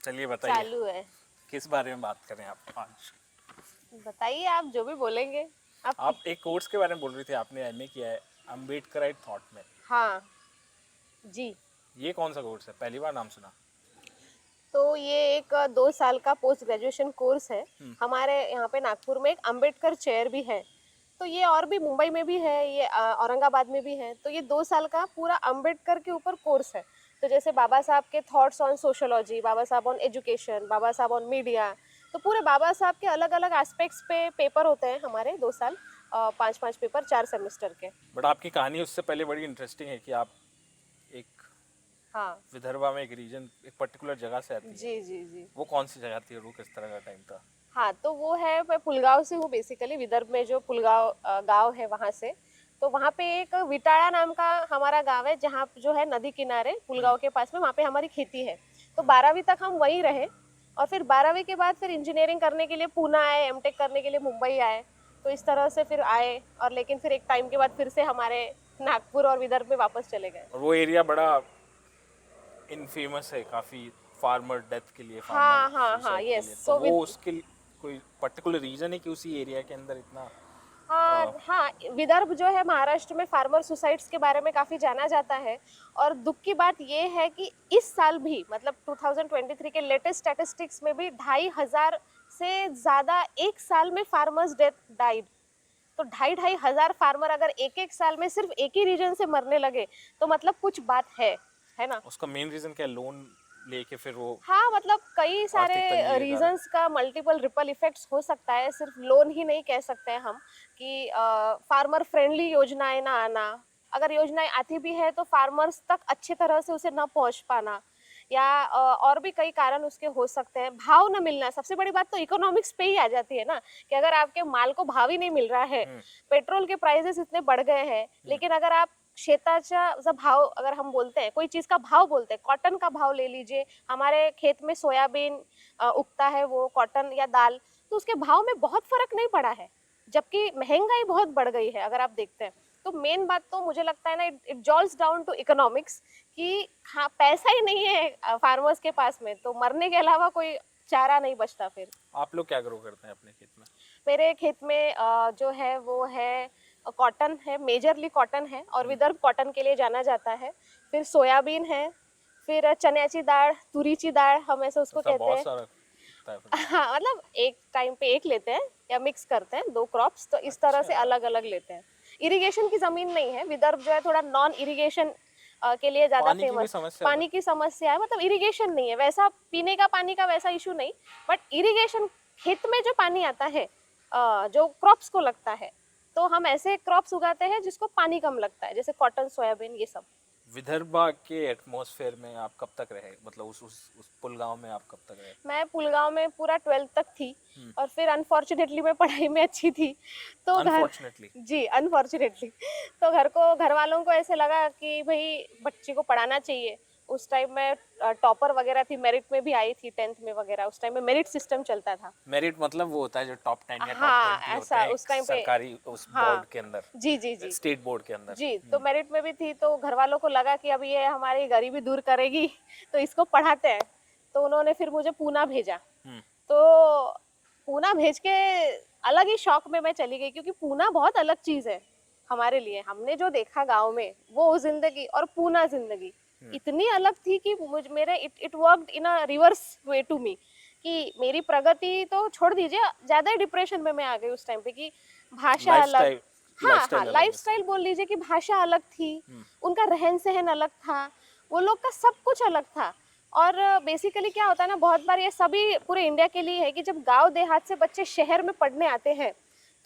चलिए बताइए, चालू है। किस बारे में बात करें आप आज? बताइए, आप जो भी बोलेंगे। आप। आप एक कोर्स के बारे में बोल रही थी, आपने एमए किया है अम्बेडकराइट थॉट में। हाँ जी। ये कौन सा कोर्स है? पहली बार नाम सुना। तो ये एक 2 साल का पोस्ट ग्रेजुएशन कोर्स है। हमारे यहाँ पे नागपुर में एक अम्बेडकर चेयर भी है। तो ये और भी मुंबई में भी है, ये औरंगाबाद में भी है। तो ये 2 साल का पूरा अम्बेडकर के ऊपर कोर्स है। तो जैसे बाबा साहब के थॉट्स ऑन सोशोलॉजी, बाबा साहब ऑन एजुकेशन, बाबा साहब ऑन मीडिया, तो पूरे बाबा साहब के अलग अलग एस्पेक्ट्स पे पेपर होते हैं हमारे 2 साल, 5-5 पेपर 4 सेमेस्टर के। बट आपकी कहानी उससे पहले बड़ी इंटरेस्टिंग है कि आप एक हाँ विदर्भा में एक रीजन, एक पर्टिकुलर जगह से आती है। जी जी जी। वो कौन सी जगह थी और वो किस तरह का टाइम था? हाँ, तो वो है, मैं पुलगांव से हूँ बेसिकली, विदर्भ में जो पुलगांव गांव है वहाँ से। तो वहाँ पे एक विटाड़ा नाम का हमारा गांव है, जहाँ जो है नदी किनारे पुलगांव के पास में, वहाँ पे हमारी खेती है। तो 12वीं तक हम वहीं रहे, और फिर 12वीं के बाद फिर इंजीनियरिंग करने के लिए पूना आए, एमटेक करने के लिए मुंबई आए। तो इस तरह से फिर आए, और लेकिन फिर एक टाइम के बाद फिर से हमारे नागपुर और विदर्भ में वापस चले गए। और वो एरिया बड़ा इनफेमस है काफ़ी फार्मर डेथ के लिए, फार्मर हाँ हाँ हाँ, सुसाइड के लिए। यस। तो सो वो उसके कोई पर्टिकुलर रीजन है कि उसी एरिया के अंदर इतना हाँ, विदर्भ जो है महाराष्ट्र में फार्मर सुसाइड्स के बारे में काफ़ी जाना जाता है। और दुख की बात ये है कि इस साल भी, मतलब 2023 के लेटेस्ट स्टैटिस्टिक्स में भी 2,500 से ज़्यादा एक साल में फार्मर्स डेथ डाइड। तो 2,500 फार्मर अगर एक एक साल में सिर्फ एक ही रीजन से मरने लगे, तो मतलब कुछ बात है ना। उसका मेन रीजन क्या है? लोन लेके फिर वो हाँ, मतलब कई सारे आर्थिक तंगी के कारण। रीजंस का मल्टीपल रिपल इफेक्ट्स हो सकता है, सिर्फ लोन ही नहीं कह सकते हैं हम कि फार्मर फ्रेंडली योजनाएं ना आना, अगर योजनाएं आती भी है तो फार्मर्स तक अच्छी तरह से उसे ना पहुंच पाना, या और भी कई कारण उसके हो सकते हैं। भाव न मिलना, सबसे बड़ी बात तो इकोनॉमिक्स पे ही आ जाती है ना, कि अगर आपके माल को भाव ही नहीं मिल रहा है, पेट्रोल के प्राइसेस इतने बढ़ गए हैं, लेकिन अगर आप शेताचा जो भाव, अगर हम बोलते हैं कोई चीज का भाव, बोलते हैं कॉटन का भाव ले लीजिए, हमारे खेत में सोयाबीन उगता है, वो कॉटन या दाल, तो उसके भाव में बहुत फर्क नहीं पड़ा है, जबकि महंगाई बहुत बढ़ गई है अगर आप देखते हैं। तो मेन बात तो मुझे लगता है ना, it boils down to economics, कि हाँ, पैसा ही नहीं है फार्मर्स के पास में, तो मरने के अलावा कोई चारा नहीं बचता फिर। आप लोग क्या ग्रो करते हैं अपने खेत में? मेरे खेत में जो है वो है कॉटन है, मेजरली कॉटन है, और विदर्भ कॉटन के लिए जाना जाता है। फिर सोयाबीन है, फिर चन्याची दाल, तुरीची दाल, हम ऐसे उसको मतलब कहते बहुत हैं। सारा होता है फिर। हाँ, मतलब एक टाइम पे एक लेते हैं या मिक्स करते हैं 2 क्रॉप्स, तो इस तरह से अच्छा। अलग अलग लेते हैं। इरिगेशन की जमीन नहीं है, विदर्भ जो है थोड़ा नॉन इरिगेशन के लिए ज्यादा पानी की कोई फेमस। समस्या उधर? पानी की समस्या है, मतलब इरिगेशन नहीं है वैसा, पीने का पानी का वैसा इशू नहीं, बट इरिगेशन, खेत में जो पानी आता है, जो क्रॉप्स को लगता है, तो हम ऐसे क्रॉप्स उगाते हैं जिसको पानी कम लगता है, जैसे कॉटन, सोयाबीन, ये सब। विदर्भा के एटमॉस्फेयर में आप कब तक रहे? मतलब उस पुलगांव में आप कब तक रहे? मैं पुलगांव में पूरा 12th तक थी, और फिर अनफॉर्चुनेटली मैं पढ़ाई में अच्छी थी, तो घर, अनफॉर्चुनेटली? जी अनफॉर्चुनेटली, तो घर वालों को ऐसे लगा कि भाई बच्ची को पढ़ाना चाहिए। उस टाइम में टॉपर वगैरह थी, मेरिट में भी आई थी 10th में वगैरह, उस टाइम में मेरिट सिस्टम चलता था। मेरिट मतलब वो होता है जो टॉप 10 या टॉप हाँ, 20 होते ऐसा हैं एक उस टाइम पे। सरकारी उस हाँ बोर्ड के अंदर, जी जी जी स्टेट बोर्ड के अंदर। जी। तो मेरिट में भी थी, तो घर वालों को लगा कि अब ये हमारी गरीबी दूर करेगी, तो इसको पढ़ाते हैं। तो उन्होंने फिर मुझे पूना भेजा। तो पूना भेज के अलग ही शौक में मैं चली गई, क्योंकि पूना बहुत अलग चीज है हमारे लिए। हमने जो देखा गांव में, वो जिंदगी और पूना जिंदगी इतनी अलग थी कि मुझ मेरे it worked in a reverse way to me, कि मेरी प्रगति तो छोड़ दीजिए, ज्यादा ही डिप्रेशन में मैं आ गई उस टाइम पे, कि भाषा अलग। लाइफस्टाइल हाँ हाँ, लाइफस्टाइल अलग है। लाइफस्टाइल बोल लीजिए, कि भाषा अलग थी, उनका रहन सहन अलग था, वो लोग का सब कुछ अलग था। और बेसिकली क्या होता है ना, बहुत बार ये सभी पूरे इंडिया के लिए है, कि जब गांव देहात से बच्चे शहर में पढ़ने आते हैं,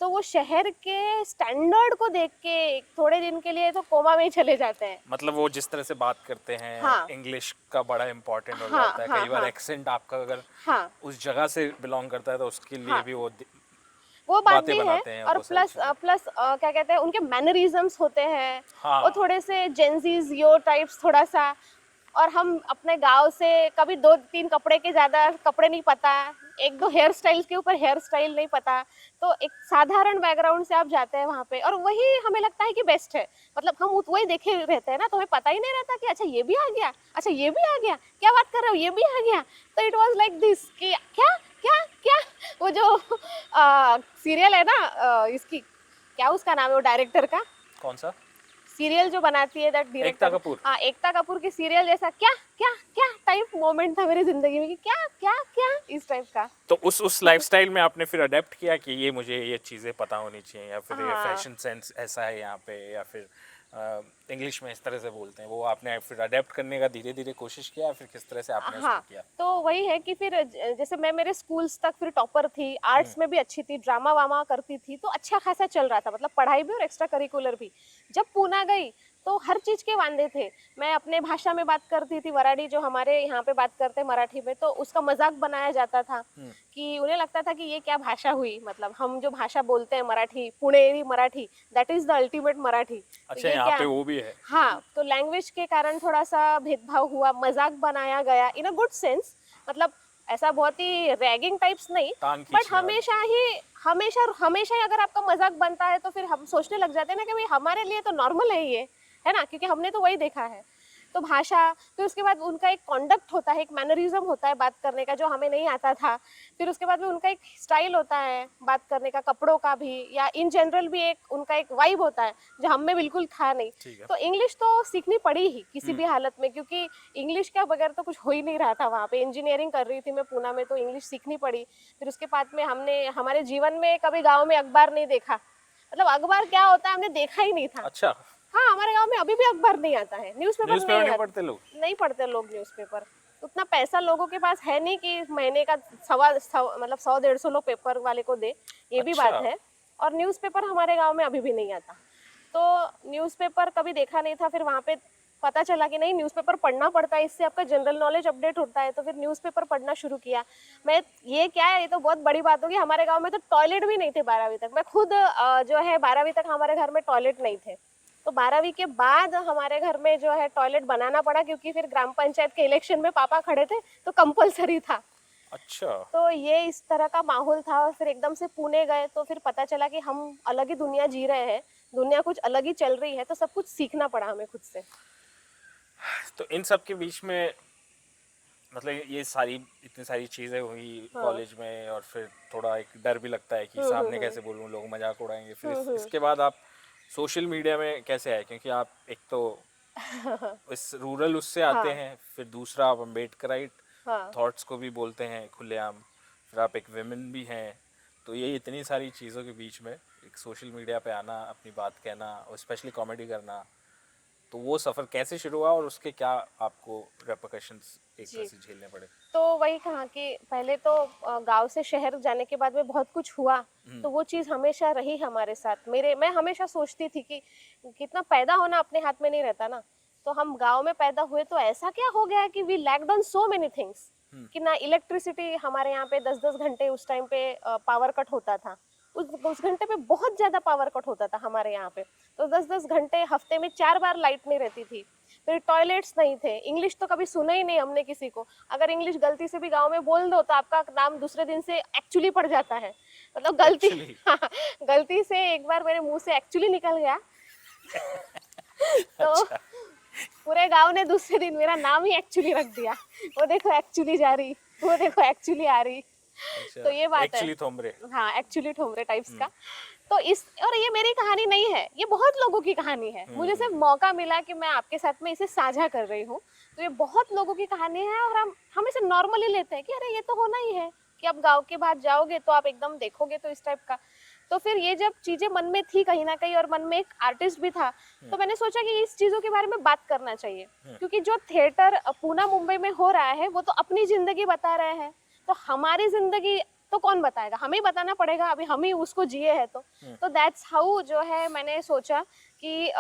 तो वो शहर के स्टैंडर्ड को देख के थोड़े दिन के लिए तो कोमा में ही चले जाते हैं। मतलब वो जिस तरह से बात करते हैं, हाँ इंग्लिश का बड़ा इम्पोर्टेंट हो हाँ जाता है। हाँ कई बार हाँ एक्सेंट आपका अगर हाँ उस जगह से बिलोंग करता है तो उसके लिए हाँ, भी वो वो बात बातें भी है। बनाते हैं, और वो सारी प्लस चीजें। प्लस क्या कहते हैं, उनके मैनरिज्म्स होते हैं, वो हाँ। थोड़े से जेंजीज यो टाइप्स थोड़ा सा। और हम अपने गांव से कभी 2-3 कपड़े के ज़्यादा कपड़े नहीं पता, 1-2 हेयर स्टाइल्स के ऊपर हेयर स्टाइल नहीं पता, तो एक साधारण बैकग्राउंड से आप जाते हैं वहाँ पे और वही हमें लगता है कि बेस्ट है। मतलब हम वही देखे रहते हैं ना, तो हमें पता ही नहीं रहता कि अच्छा ये भी आ गया, अच्छा ये भी आ गया, क्या बात कर रहे हो, ये भी आ गया। तो इट वाज लाइक दिस कि क्या क्या क्या, वो जो सीरियल है ना, इसकी क्या उसका नाम है वो डायरेक्टर का, कौन सा? सीरियल जो बनाती है दैट डायरेक्टर, एकता कपूर। हाँ एकता कपूर की सीरियल जैसा क्या क्या क्या टाइप मोमेंट था मेरी जिंदगी में कि क्या क्या क्या इस टाइप का। तो उस लाइफस्टाइल में आपने फिर अडेप्ट किया कि ये मुझे ये चीज़ें पता होनी चाहिए, या फिर ये हाँ। फैशन सेंस ऐसा है यहाँ पे, या फिर इंग्लिश में इस तरह से बोलते हैं, वो आपने फिर अडेप्ट करने का धीरे धीरे कोशिश किया, फिर किस तरह से आपने हाँ, उसको किया? तो वही है कि फिर जैसे मैं मेरे स्कूल्स तक फिर टॉपर थी, आर्ट्स में भी अच्छी थी, ड्रामा वामा करती थी, तो अच्छा खासा चल रहा था, मतलब पढ़ाई भी और एक्स्ट्रा करिकुलर भी। जब पूना गई तो हर चीज़ के वांदे थे। मैं अपने भाषा में बात करती थी, वराडी जो हमारे यहाँ पे बात करते हैं मराठी में, तो उसका मजाक बनाया जाता था कि उन्हें लगता था कि ये क्या भाषा हुई, मतलब हम जो भाषा बोलते हैं Marathi, Puneri Marathi, that is the ultimate Marathi. अच्छा, यहाँ पे वो भी है? हाँ, तो लैंग्वेज के कारण थोड़ा सा भेदभाव हुआ, मजाक बनाया गया इन अ गुड सेंस, मतलब ऐसा बहुत ही रैगिंग टाइप्स नहीं, टांग बट खींचने वाला। हमेशा ही अगर आपका मजाक बनता है तो फिर हम सोचने लग जाते हैं ना कि भाई हमारे लिए तो नॉर्मल है ये, है ना, क्योंकि हमने तो वही देखा है। तो भाषा, फिर उसके बाद उनका एक कॉन्डक्ट होता है, एक मैनरिज्म होता है बात करने का जो हमें नहीं आता था। फिर उसके बाद में उनका एक स्टाइल होता है बात करने का, कपड़ों का भी, या इन जनरल भी एक उनका एक वाइब होता है जो हम में बिल्कुल था नहीं। ठीक है। तो इंग्लिश तो सीखनी पड़ी ही किसी भी हालत में, क्योंकि इंग्लिश के बगैर तो कुछ हो ही नहीं रहा था। वहाँ पे इंजीनियरिंग कर रही थी मैं पूना में, तो इंग्लिश सीखनी पड़ी। फिर उसके बाद में हमने हमारे जीवन में कभी गाँव में अखबार नहीं देखा, मतलब अखबार क्या होता है हमने देखा ही नहीं था। अच्छा, हाँ, हमारे गांव में अभी भी अखबार नहीं आता है, न्यूज़पेपर नहीं पढ़ते लोग? नहीं पढ़ते लोग न्यूज़पेपर। उतना पैसा लोगों के पास है नहीं कि महीने का मतलब 100-150 लोग पेपर वाले को दे, ये भी अच्छा। बात है। और न्यूज़पेपर हमारे गांव में अभी भी नहीं आता, तो न्यूज़पेपर कभी देखा नहीं था। फिर वहाँ पे पता चला कि नहीं, न्यूज़पेपर पढ़ना पड़ता है, इससे आपका जनरल नॉलेज अपडेट होता है। तो फिर न्यूज़पेपर पढ़ना शुरू किया मैं। ये क्या है, ये तो बहुत बड़ी बात होगी, हमारे गांव में तो टॉयलेट भी नहीं थे 12वीं तक। मैं खुद जो है 12वीं तक हमारे घर में टॉयलेट नहीं थे, तो 12वीं के बाद हमारे घर में जो है टॉयलेट बनाना पड़ा, क्योंकि फिर ग्राम पंचायत के इलेक्शन में पापा खड़े थे तो कंपलसरी था। अच्छा, तो ये इस तरह का माहौल था। और फिर एकदम से पुणे गए तो फिर पता चला कि हम अलग ही दुनिया जी रहे हैं, दुनिया कुछ अलग ही चल रही है, तो सब कुछ सीखना पड़ा हमें खुद से। तो इन सब के बीच में मतलब ये इतनी सारी चीज़ें हुई कॉलेज में, और फिर थोड़ा एक डर भी लगता है कि सामने कैसे बोलूँ, लोग मजाक उड़ाएंगे। फिर इसके बाद आप सोशल मीडिया में कैसे आए? क्योंकि आप एक तो इस रूरल उससे आते हैं, फिर दूसरा आप अम्बेडकराइट थॉट्स को भी बोलते हैं खुलेआम, फिर आप एक विमेन भी हैं। तो ये इतनी सारी चीज़ों के बीच में एक सोशल मीडिया पे आना, अपनी बात कहना और स्पेशली कॉमेडी करना, तो वो सफ़र कैसे शुरू हुआ और उसके क्या आपको रेपरकशंस एक तरह से झेलने पड़े? तो वही कहा कि पहले तो गांव से शहर जाने के बाद में बहुत कुछ हुआ, तो वो चीज़ हमेशा रही हमारे साथ। मैं हमेशा सोचती थी कि कितना पैदा होना अपने हाथ में नहीं रहता ना, तो हम गांव में पैदा हुए तो ऐसा क्या हो गया कि we lacked on so many things, कि ना इलेक्ट्रिसिटी, हमारे यहाँ पे 10-10 घंटे उस टाइम पे पावर कट होता था। उस घंटे पे बहुत ज़्यादा पावर कट होता था हमारे यहाँ पे, तो 10-10 घंटे हफ्ते में 4 बार लाइट नहीं रहती थी। फिर टॉयलेट्स नहीं थे, इंग्लिश तो कभी सुना ही नहीं हमने किसी को। अगर इंग्लिश गलती से भी गांव में बोल दो तो आपका नाम दूसरे दिन से एक्चुअली पड़ जाता है, मतलब गलती गलती से एक बार मेरे मुंह से एक्चुअली निकल गया तो अच्छा। पूरे गांव ने दूसरे दिन मेरा नाम ही एक्चुअली रख दिया, वो देखो एक्चुअली जा रही, वो देखो एक्चुअली आ रही। अच्छा, तो ये बात एक्चुअली है, थोमरे। हाँ एक्चुअली ठोमरे टाइप्स का। तो इस, और ये मेरी कहानी नहीं है, ये बहुत लोगों की कहानी है। मुझे सिर्फ मौका मिला कि मैं आपके साथ में इसे साझा कर रही हूँ, तो ये बहुत लोगों की कहानी है। और हम इसे नॉर्मली लेते हैं कि अरे ये तो होना ही है, कि अब गांव के बाद जाओगे तो आप एकदम देखोगे तो इस टाइप का। तो फिर ये जब चीजें मन में थी कहीं ना कहीं, और मन में एक आर्टिस्ट भी था, तो मैंने सोचा कि इस चीजों के बारे में बात करना चाहिए, क्योंकि जो थिएटर पूना मुंबई में हो रहा है वो तो अपनी जिंदगी बता रहे हैं, तो हमारी जिंदगी तो कौन बताएगा, हमें ही बताना पड़ेगा, अभी हम ही उसको जिए हैं। तो दैट्स हाउ जो है मैंने सोचा कि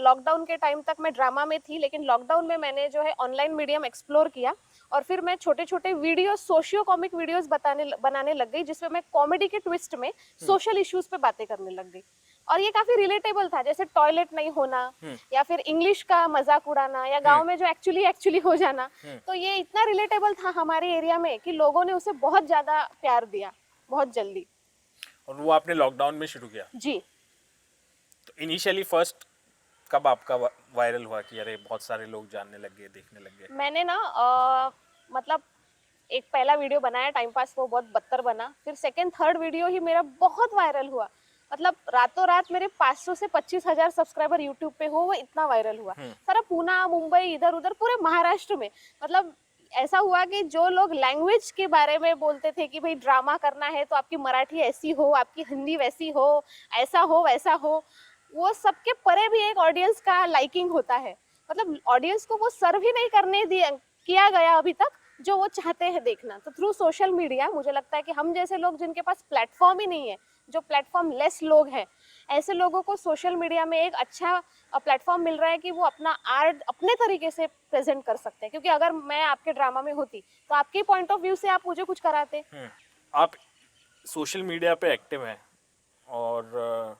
लॉकडाउन के टाइम तक मैं ड्रामा में थी, लेकिन लॉकडाउन में मैंने जो है ऑनलाइन मीडियम एक्सप्लोर किया, और फिर मैं छोटे छोटे वीडियो सोशियो कॉमिक वीडियोस बनाने लग गई, जिसमें मैं कॉमेडी के ट्विस्ट में सोशल इश्यूज पे बातें करने लग गई। और ये काफी रिलेटेबल था, जैसे टॉयलेट नहीं होना या फिर इंग्लिश का मजाक उड़ाना या गांव में जो एक्चुअली हो जाना। तो ये इतना रिलेटेबल था हमारे एरिया में कि लोगों ने उसे बहुत ज्यादा प्यार दिया बहुत जल्दी। और वो आपने लॉकडाउन में शुरू किया? जी। तो इनिशियली फर्स्ट कब आपका वायरल हुआ कि अरे बहुत सारे लोग जानने लग गए, देखने लग गए? मैंने ना मतलब एक पहला वीडियो बनाया टाइम पास, वो बहुत बदतर बना। फिर सेकंड थर्ड वीडियो ही मेरा बहुत वायरल हुआ, मतलब रातों रात मेरे 500 से 25,000 सब्सक्राइबर यूट्यूब पे हो, वो इतना वायरल हुआ। सारा पूना मुंबई इधर उधर पूरे महाराष्ट्र में, मतलब ऐसा हुआ कि जो लोग लैंग्वेज के बारे में बोलते थे कि भाई ड्रामा करना है तो आपकी मराठी ऐसी हो, आपकी हिंदी वैसी हो, ऐसा हो वैसा हो, वो सबके परे भी एक ऑडियंस का लाइकिंग होता है। मतलब ऑडियंस को वो सर्व ही नहीं करने दिया किया गया अभी तक जो वो चाहते हैं देखना। तो थ्रू सोशल मीडिया मुझे लगता है कि हम जैसे लोग जिनके पास प्लेटफॉर्म ही नहीं है, जो प्लेटफॉर्म लेस लोग हैं, ऐसे लोगों को सोशल मीडिया में एक अच्छा प्लेटफॉर्म मिल रहा है कि वो अपना आर्ट अपने तरीके से प्रेजेंट कर सकते हैं। क्योंकि अगर मैं आपके ड्रामा में होती तो आपके पॉइंट ऑफ व्यू से आप मुझे कुछ कराते। आप सोशल मीडिया पे एक्टिव हैं और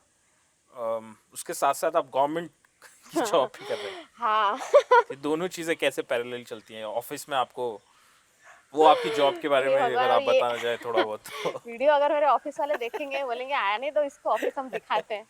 उसके साथ साथ आप गवर्नमेंट की जॉब भी कर रहे हैं। हाँ। ये दोनों चीजें कैसे पैरेलल चलती हैं? ऑफिस में आपको वो आपकी जॉब के बारे में अगर आप बताना चाहे थोड़ा बहुत तो। वीडियो अगर मेरे ऑफिस वाले देखेंगे बोलेंगे आया नहीं तो इसको ऑफिस हम दिखाते हैं।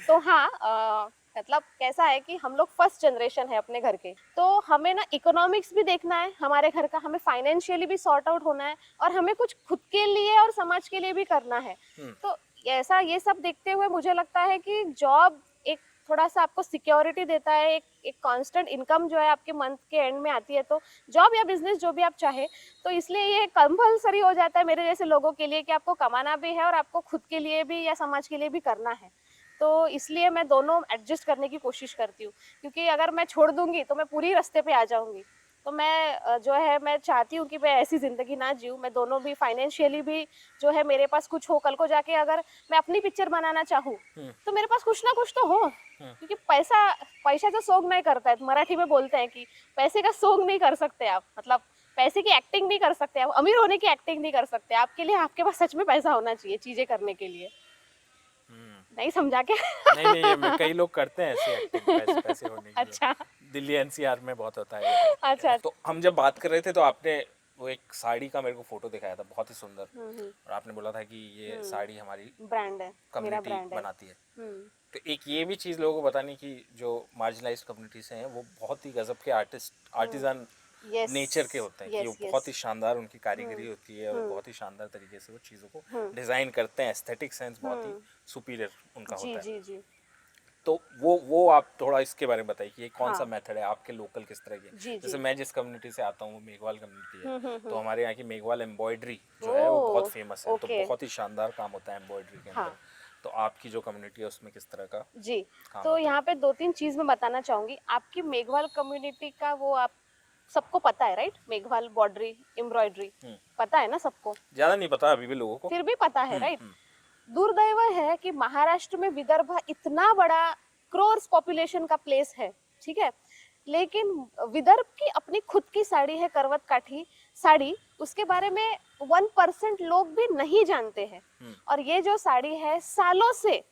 तो हाँ, मतलब कैसा है कि हम लोग फर्स्ट जनरेशन है अपने घर के, तो हमें ना इकोनॉमिक्स भी देखना है हमारे घर का, हमें फाइनेंशियली भी सॉर्ट आउट होना है और हमें कुछ खुद के लिए और समाज के लिए भी करना है। तो ऐसा ये सब देखते हुए मुझे लगता है कि जॉब एक थोड़ा सा आपको सिक्योरिटी देता है, एक कांस्टेंट इनकम जो है आपके मंथ के एंड में आती है। तो जॉब या बिजनेस जो भी आप चाहे, तो इसलिए ये कंपल्सरी हो जाता है मेरे जैसे लोगों के लिए कि आपको कमाना भी है और आपको खुद के लिए भी या समाज के लिए भी करना है। तो इसलिए मैं दोनों एडजस्ट करने की कोशिश करती हूँ, क्योंकि अगर मैं छोड़ दूंगी तो मैं पूरी रास्ते पे आ जाऊंगी। तो मैं जो है मैं चाहती हूँ कि मैं ऐसी ज़िंदगी ना जीऊँ, मैं दोनों भी फाइनेंशियली भी जो है मेरे पास कुछ हो, कल को जाके अगर मैं अपनी पिक्चर बनाना चाहूँ तो मेरे पास कुछ ना कुछ तो हो। क्योंकि पैसा तो सोग नहीं करता है, मराठी में बोलते हैं कि पैसे का सोग नहीं कर सकते आप, मतलब पैसे की एक्टिंग नहीं कर सकते आप, अमीर होने की एक्टिंग नहीं कर सकते। आपके लिए आपके पास सच में पैसा होना चाहिए चीज़ें करने के लिए। नहीं समझा क्या? नहीं, कई लोग करते हैं ऐसे एक्टिंग पैसे होने के लिए। अच्छा। दिल्ली एनसीआर में बहुत होता है ये। अच्छा। तो हम जब बात कर रहे थे तो आपने वो एक साड़ी का मेरे को फोटो दिखाया था, बहुत ही सुंदर, और आपने बोला था कि ये साड़ी हमारी ब्रांड है, मेरा ब्रांड कम्युनिटी है। बनाती है। तो एक ये भी चीज़ लोगों को बतानी कि जो मार्जिनलाइज्ड कम्युनिटी से हैं वो बहुत ही गजब के आर्टिजन नेचर के होते हैं, कि वो बहुत ही शानदार उनकी कारीगरी होती है और बहुत ही शानदार तरीके से वो चीज़ों को डिज़ाइन करते हैं। एस्थेटिक सेंस बहुत ही सुपीरियर उनका होता है। जी। तो वो आप थोड़ा इसके बारे में बताइए कि ये कौन सा हाँ। मेथड है आपके लोकल किस तरह के? जी। जैसे मैं जिस कम्युनिटी से आता हूँ वो मेघवाल कम्युनिटी है, तो हमारे यहाँ की मेघवाल एम्ब्रॉयडरी जो है वो बहुत फेमस है। तो ओके। बहुत ही शानदार काम होता है एम्ब्रॉयडरी के अंदर। तो आपकी जो कम्युनिटी है उसमें किस तरह का जी। काम तो होता है? यहाँ पे 2-3 चीज मैं बताना चाहूंगी। आपकी मेघवाल कम्युनिटी का वो आप सबको पता है राइट? मेघवाल बॉर्डरी एम्ब्रॉयडरी पता है ना सबको? ज़्यादा नहीं पता अभी भी लोगों को। फिर भी पता है राइट? दुर्दैव है कि महाराष्ट्र में विदर्भ इतना बड़ा क्रोर्स पॉपुलेशन का प्लेस है, ठीक है, लेकिन विदर्भ की अपनी खुद की साड़ी है, करवत काठी साड़ी, उसके बारे में 1% लोग भी नहीं जानते हैं। और ये जो साड़ी है सालों से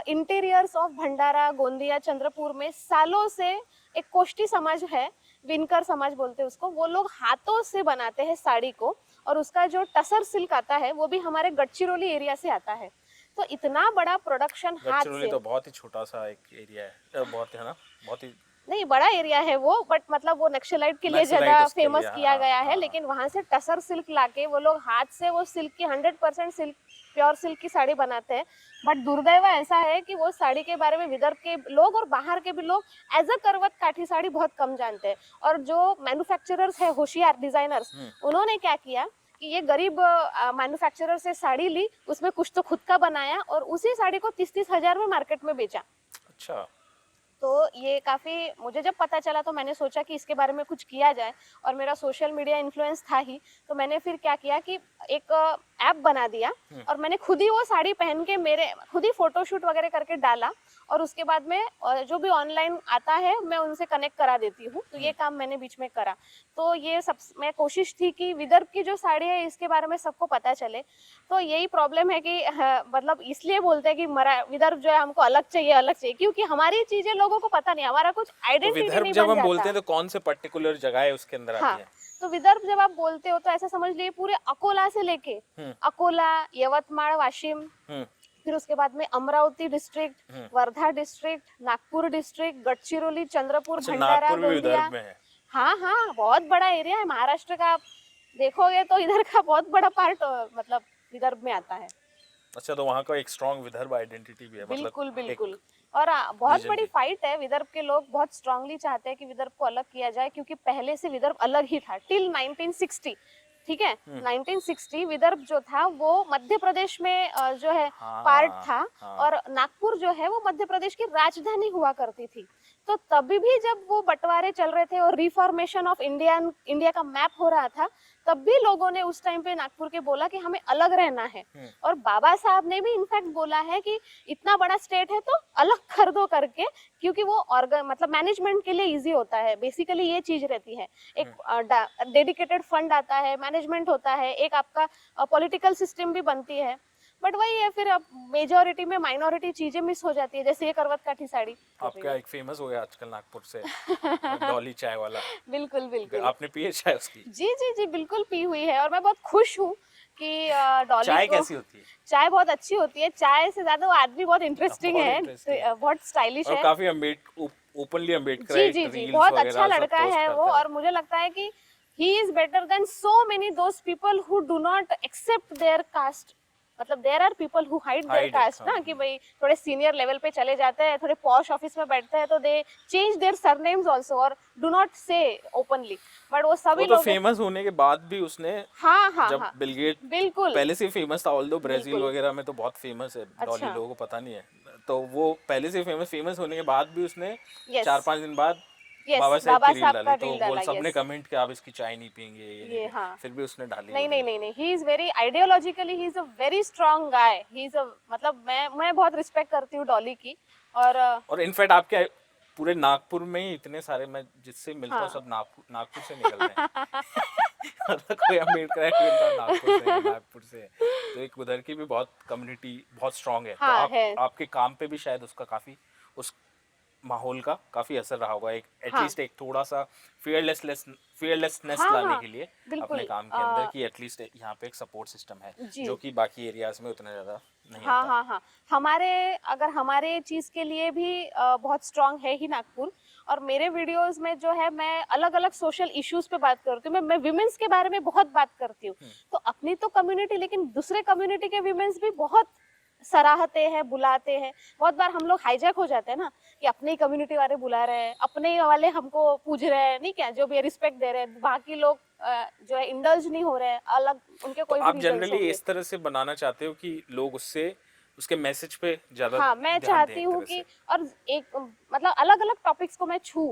इंटीरियर्स ऑफ भंडारा, गोंदिया, चंद्रपुर में सालों से एक कोष्टी समाज है, विनकर समाज बोलते हैं उसको, वो लोग हाथों से बनाते हैं साड़ी को, और उसका जो टसर सिल्क आता है वो भी हमारे गढ़चिरौली एरिया से आता है। तो इतना बड़ा प्रोडक्शन हाथ से, तो बहुत ही छोटा सा एक एरिया है, बहुत है ना, बहुत ही नहीं बड़ा एरिया है वो, बट मतलब वो नक्सलाइट के लिए नक्सलाइट ज्यादा उसके लिए, फेमस किया गया है। हाँ। लेकिन वहां से टसर सिल्क लाके वो लोग हाथ से वो सिल्क की 100% सिल्क, प्योर सिल्क की साड़ी बनाते हैं। बट दुर्दैव ऐसा है कि वो साड़ी के बारे में विदर्भ के लोग और बाहर के भी लोग एज अ करवत काठी साड़ी बहुत कम जानते हैं। और जो मैन्युफैक्चरर्स है, होशियार डिजाइनर्स, उन्होंने क्या किया कि ये गरीब मैन्युफैक्चरर से साड़ी ली, उसमें कुछ तो खुद का बनाया और उसी साड़ी को 30-30 हजार में मार्केट में बेचा। अच्छा। तो ये काफ़ी, मुझे जब पता चला तो मैंने सोचा कि इसके बारे में कुछ किया जाए, और मेरा सोशल मीडिया इन्फ्लुएंस था ही, तो मैंने फिर क्या किया कि एक ऐप बना दिया और मैंने खुद ही वो साड़ी पहन के मेरे खुद ही फोटोशूट वगैरह करके डाला और उसके बाद में जो भी ऑनलाइन आता है मैं उनसे कनेक्ट करा देती हूँ। तो ये काम मैंने बीच में करा। तो ये सब मैं कोशिश थी कि विदर्भ की जो साड़ी है इसके बारे में सबको पता चले। तो यही प्रॉब्लम है कि मतलब इसलिए बोलते हैं कि विदर्भ जो है हमको अलग चाहिए क्योंकि हमारी चीजें लोगों को पता नहीं, हमारा कुछ तो आइडेंटिटी विदर्भ नहीं जब बन हम जाता। बोलते हैं तो कौन से पर्टिकुलर जगह है उसके अंदर हाँ, आती है? तो विदर्भ जब आप बोलते हो तो ऐसा समझ लिए पूरे अकोला से लेके अकोला, यवतमाळ, वाशिम, फिर उसके बाद में Amravati district, Wardha district, Nagpur district, Gadchiroli, Chandrapur, अच्छा, भंडारा, नागपुर भी गोंदिया। विदर्भ में है? हाँ हाँ, बहुत बड़ा एरिया है महाराष्ट्र का। आप देखोगे तो इधर का बहुत बड़ा पार्ट मतलब विदर्भ में आता है। अच्छा, तो वहाँ का एक स्ट्रॉन्ग विदर्भ आइडेंटिटी भी है, मतलब बिल्कुल एक बिल्कुल। और बहुत रीजन बड़ी भी। फाइट है। विदर्भ के लोग बहुत स्ट्रांगली चाहते हैं कि विदर्भ को अलग किया जाए क्योंकि पहले से विदर्भ अलग ही था टिल 1960। ठीक है, 1960 विदर्भ जो था वो मध्य प्रदेश में जो है पार्ट था हाँ। और नागपुर जो है वो मध्य प्रदेश की राजधानी हुआ करती थी। तो तभी भी जब वो बंटवारे चल रहे थे और रिफॉर्मेशन ऑफ इंडिया का मैप हो रहा था, तब भी लोगों ने उस टाइम पे नागपुर के बोला कि हमें अलग रहना है। और बाबा साहब ने भी इनफैक्ट बोला है कि इतना बड़ा स्टेट है तो अलग कर दो करके, क्योंकि वो मतलब मैनेजमेंट के लिए इजी होता है। बेसिकली ये चीज रहती है, एक डेडिकेटेड फंड आता है, मैनेजमेंट होता है, एक आपका पॉलिटिकल सिस्टम भी बनती है। बट वही है, फिर अब मेजोरिटी में माइनॉरिटी चीजें मिस हो जाती है, जैसे ये करवत काठी साड़ी। आपका एक फेमस हो गया आजकल नागपुर से डॉली चाय वाला। बिल्कुल बिल्कुल। आपने पी है चाय उसकी? जी जी जी, बिल्कुल पी हुई है और मैं बहुत खुश हूँ कि डॉली चाय को कैसी होती है? चाय बहुत अच्छी होती है। चाय से ज्यादा वो आदमी बहुत इंटरेस्टिंग बहुत है, interesting है। बहुत स्टाइलिश और है। काफी ओपनली अम्बेडकर जी जी जी, बहुत अच्छा लड़का है वो। है। और मुझे लगता है कि he is better than so many those people who do not accept their caste. मतलब there are people who hide their caste ना, कि भाई थोड़े सीनियर लेवल पे चले जाते हैं, थोड़े पॉश ऑफिस में बैठते हैं तो दे चेंज देयर सरनेम्स आल्सो और डू नॉट से ओपनली। बट वो सभी वो तो लोग फेमस होने के बाद भी उसने, हाँ हाँ जब हाँ, बिल गेट बिल्कुल पहले से फेमस था, ऑल्दो ब्राजील बिल्कुल। वगैरह में तो बहुत फेमस है डॉली, अच्छा, लोगों को पता नहीं है। तो वो पहले से फेमस होने के बाद भी उसने यस 4-5 दिन बाद यस, बाबा साहब बाबा की रील साहब का डाली, तो रील बोल डाला। सबने यस, कमेंट किया आप इसकी चाय नहीं पियेंगे, ये ये नहीं। हाँ। फिर भी उसने डाली नहीं वो नहीं reel। नहीं नहीं, he is very ideologically, he is a very strong guy. He is a मतलब मैं बहुत रिस्पेक्ट करती हूँ डॉली की। और इनफैक्ट आपके पूरे नागपुर में ही इतने सारे, मैं जिससे मिलता हूँ हाँ सब नागपुर से निकलते हैं। मतलब कोई अम्बेडकर है मिलता है नागपुर से है। तो एक उधर की भी बहुत कम्युनिटी बहुत स्ट्रांग है। तो हाँ है। आपके काम पे भी शायद उसका काफी, उस माहौल का काफी असर रहा होगा, एक हाँ एटलीस्ट एक थोड़ा सा फियरलेसनेस हाँ लाने हाँ, के लिए बिल्कुल। अपने काम के अंदर, कि एटलीस्ट यहाँ पे एक सपोर्ट सिस्टम है जी जो कि बाकी एरियाज में उतना ज्यादा नहीं हाँ होता। हाँ हाँ, हमारे चीज के लिए भी बहुत स्ट्रांग है ही नागपुर। और मेरे वीडियोस में जो है मैं अलग अलग सोशल इश्यूज पे बात करती हूँ। मैं विमेंस के बारे में बहुत बात करती हूँ। तो अपनी तो कम्युनिटी, लेकिन दूसरे कम्युनिटी के विमेंस भी बहुत सराहते हैं, बुलाते हैं। बहुत बार हम लोग हाईजैक हो जाते हैं ना, कि अपने ही कम्युनिटी वाले बुला रहे हैं, अपने ही वाले हमको पूछ रहे हैं, नहीं क्या, जो भी रिस्पेक्ट दे रहे हैं, बाकी लोग जो है इंडल्ज नहीं हो रहे हैं, अलग उनके तो कोई भी आप रीजंस जनरली होंगे। इस तरह से बनाना चाहते हो कि लोग उसके मैसेज पे ज्यादा हाँ, मैं ध्यान दें चाहती एक हूँ तरह कि से? और एक मतलब अलग अलग टॉपिक्स को मैं छू।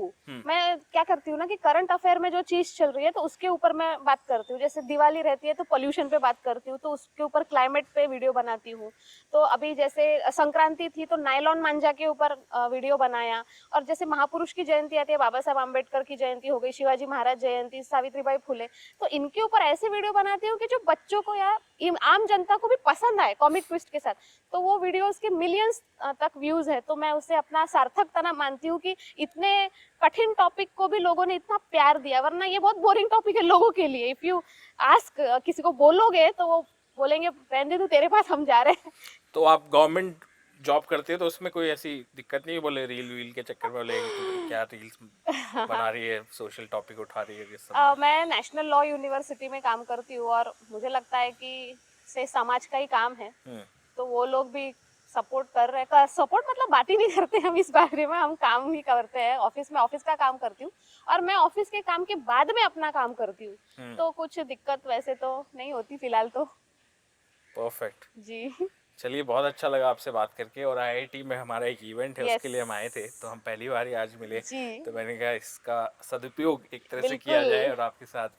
मैं क्या करती हूँ ना कि करंट अफेयर में जो चीज चल रही है तो उसके ऊपर मैं बात करती हूँ। जैसे दिवाली रहती है तो पोल्यूशन पे बात करती हूँ, तो उसके ऊपर क्लाइमेट पे वीडियो बनाती हूँ। तो अभी जैसे संक्रांति थी तो नायलॉन मांझा के ऊपर वीडियो बनाया। और जैसे महापुरुष की जयंती आती है, बाबा साहब आम्बेडकर की जयंती हो गई, शिवाजी महाराज जयंती, सावित्रीबाई फुले, तो इनके ऊपर ऐसे वीडियो बनाती हूँ कि जो बच्चों को या आम जनता को भी पसंद आए, कॉमिक ट्विस्ट के साथ। तो वो वीडियोस के मिलियंस तक व्यूज है, तो मैं उसे अपना सार्थकता ना मानती हूँ कि इतने कठिन टॉपिक को भी लोगों ने इतना प्यार दिया। वरना ये बहुत बोरिंग टॉपिक है लोगों के लिए। इफ यू आस्क, किसी को बोलोगे तो वो बोलेंगे रहने दे तू, तेरे पास हम जा रहे हैं। तो आप गवर्नमेंट जॉब करते हो तो उसमें कोई ऐसी दिक्कत नहीं है, बोले रील के चक्कर में बोले तो क्या रील्स बना रही है, सोशल टॉपिक उठा रही है, ये सब? मैं नेशनल लॉ यूनिवर्सिटी में काम करती हूँ और मुझे लगता है कि से समाज का ही काम है। तो वो लोग भी सपोर्ट कर रहे हैं। सपोर्ट मतलब बात ही नहीं करते हम इस बारे में, हम काम ही करते हैं। ऑफिस का काम करती हूँ और मैं ऑफिस के काम के बाद में अपना काम करती हूँ। तो कुछ दिक्कत वैसे तो नहीं होती फिलहाल तो। परफेक्ट जी चलिए, बहुत अच्छा लगा आपसे बात करके। और आईआईटी में हमारा एक इवेंट है, Yes. उसके लिए हम आए थे, तो हम पहली बार ही आज मिले। जी, तो मैंने कहा इसका सदुपयोग एक तरह से किया बिल्कुल। जाए और आपके साथ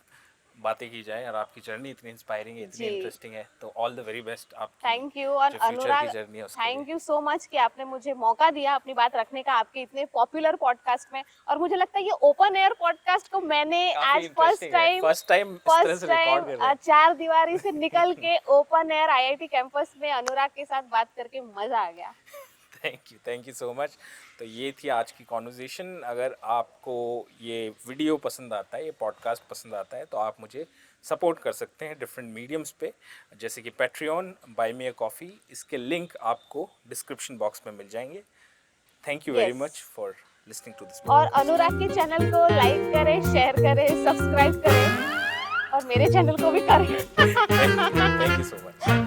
बातें की जाए और आपकी जर्नी इतनी इंस्पायरिंग है, इतनी जी। इंटरेस्टिंग है, तो ऑल द वेरी बेस्ट आपकी थैंक यू। और जो फ्यूचर अनुराग, की जर्नी है उसके थैंक लिए। यू सो मच कि आपने मुझे मौका दिया अपनी बात रखने का आपके इतने पॉपुलर पॉडकास्ट में। और मुझे लगता है ये ओपन एयर पॉडकास्ट को मैंने काफी आज फर्स्ट इंटरेस्टिंग है, टाइम फर्स्ट टाइम इस तरह से रिकॉर्ड कर रहे हैं। चार दीवारी से निकल के ओपन एयर आईआईटी कैंपस में अनुराग के साथ बात करके मजा आ गया। Thank you so much. तो ये थी आज की कॉन्वर्जेशन। अगर आपको ये वीडियो पसंद आता है, ये पॉडकास्ट पसंद आता है, तो आप मुझे सपोर्ट कर सकते हैं डिफरेंट मीडियम्स पे, जैसे कि Patreon, buy me a coffee. इसके लिंक आपको डिस्क्रिप्शन बॉक्स में मिल जाएंगे। Thank you very Yes. Much for listening to this. और अनुराग के चैनल को लाइक करें, शेयर करें, सब्सक्राइब करें और मेरे चैनल को भी करें। Thank you so much.